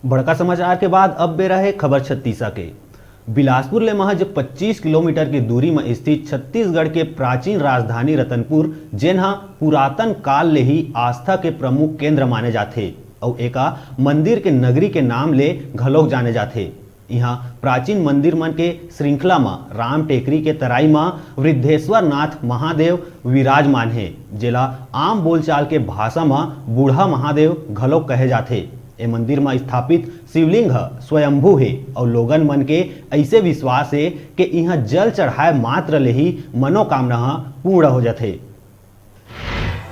बड़का समाचार के बाद अब बेरा है खबर छत्तीसा के। बिलासपुर ले महज 25 किलोमीटर की दूरी में स्थित छत्तीसगढ़ के प्राचीन राजधानी रतनपुर जेनहा पुरातन काल ले ही आस्था के प्रमुख केंद्र माने जाते और एका मंदिर के नगरी के नाम ले घलोक जाने जाते। यहाँ प्राचीन मंदिर मन के श्रृंखला में राम टेकरी के तराई में वृद्धेश्वर नाथ महादेव विराजमान है, जेला आम बोलचाल के भाषा में बूढ़ा महादेव घलोक कहे जाते। ए मंदिर में स्थापित शिवलिंग स्वयंभू है और लोगन मन के ऐसे विश्वास है कि यहाँ जल चढ़ाए मात्र ले ही मनोकामना पूर्ण हो जाते।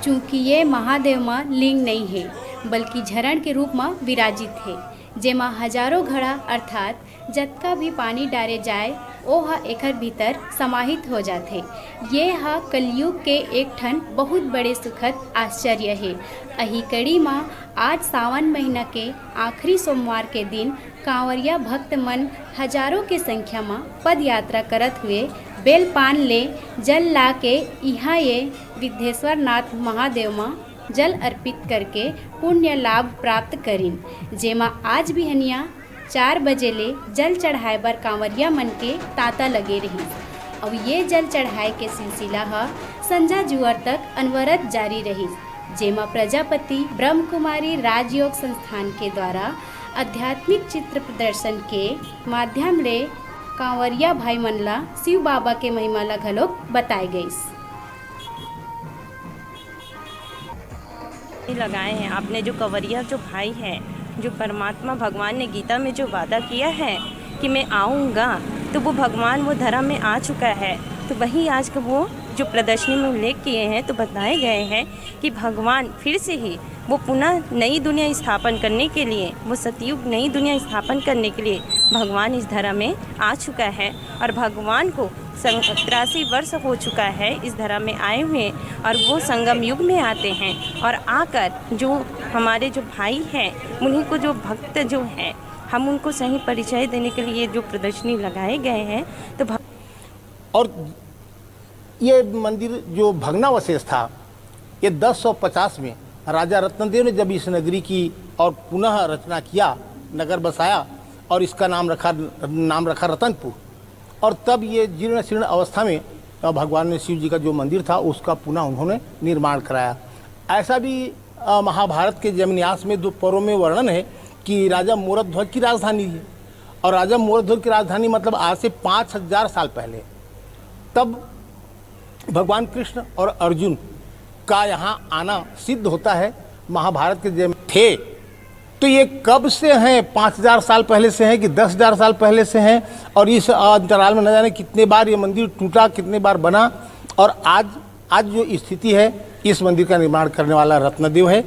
चूँकि ये महादेव में लिंग नहीं है बल्कि झरण के रूप में विराजित है, जेमा हजारों घड़ा अर्थात जतका भी पानी डारे जाए ओ हा एकर भीतर समाहित हो जाते। ये हा कलयुग के एक ठन बहुत बड़े सुखद आश्चर्य है। अही कड़ी में आज सावन महीना के आखिरी सोमवार के दिन कांवरिया भक्त मन हजारों के संख्या में पद यात्रा करत हुए बेल पान ले जल ला के यहाँ ये विद्धेश्वर नाथ महादेव में जल अर्पित करके पुण्य लाभ प्राप्त करीन, जेमा आज भी हनिया 4 बजे ले जल चढ़ाए बर कांवरिया मन के तांता लगे रही और ये जल चढ़ाए के सिलसिला हा संजा जुअर तक अनवरत जारी रही, जेमा प्रजापति ब्रह्म कुमारी राजयोग संस्थान के द्वारा आध्यात्मिक चित्र प्रदर्शन के माध्यम ले कांवरिया भाई मन ला शिव बाबा के महिमा ला घलोक बताए गईस। लगाए हैं आपने जो कंवरिया जो भाई है, जो परमात्मा भगवान ने गीता में जो वादा किया है कि मैं आऊँगा, तो वो भगवान वो धर्म में आ चुका है। तो वही आज का वो जो प्रदर्शनी में उल्लेख किए हैं तो बताए गए हैं कि भगवान फिर से ही वो पुनः नई दुनिया स्थापन करने के लिए, वो सतयुग नई दुनिया स्थापन करने के लिए भगवान इस धर्म में आ चुका है। और भगवान को 83 वर्ष हो चुका है इस धर्म में आए हुए, और वो संगम युग में आते हैं और आकर जो हमारे जो भाई हैं उन्हीं को जो भक्त जो हैं हम उनको सही परिचय देने के लिए जो प्रदर्शनी लगाए गए हैं। तो और ये मंदिर जो भग्नावशेष था, ये 1050 में राजा रत्नदेव ने जब इस नगरी की और पुनः रचना किया, नगर बसाया और इसका नाम रखा रतनपुर। और तब ये जीर्ण शीर्ण अवस्था में भगवान ने शिव जी का जो मंदिर था उसका पुनः उन्होंने निर्माण कराया। ऐसा भी महाभारत के जमन्यास में 2 पर्वों में वर्णन है कि राजा मोरध्वज की राजधानी है। और राजा मोरध्वज की राजधानी मतलब आज से 5000 साल पहले, तब भगवान कृष्ण और अर्जुन का यहाँ आना सिद्ध होता है। महाभारत के जब थे तो ये कब से हैं, 5000 साल पहले से हैं कि 10,000 साल पहले से हैं, और इस अंतराल में न जाने कितने बार ये मंदिर टूटा, कितने बार बना। और आज जो स्थिति है, इस मंदिर का निर्माण करने वाला रत्नदेव है।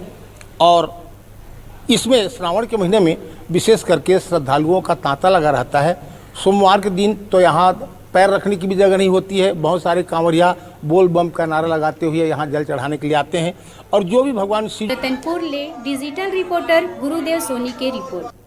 और इसमें श्रावण के महीने में विशेष करके श्रद्धालुओं का तांता लगा रहता है। सोमवार के दिन तो यहाँ पैर रखने की भी जगह नहीं होती है। बहुत सारे कांवरिया बोल बम का नारा लगाते हुए यहाँ जल चढ़ाने के लिए आते हैं। और जो भी भगवान शिव। रतनपुर ले डिजिटल रिपोर्टर गुरुदेव सोनी के रिपोर्ट।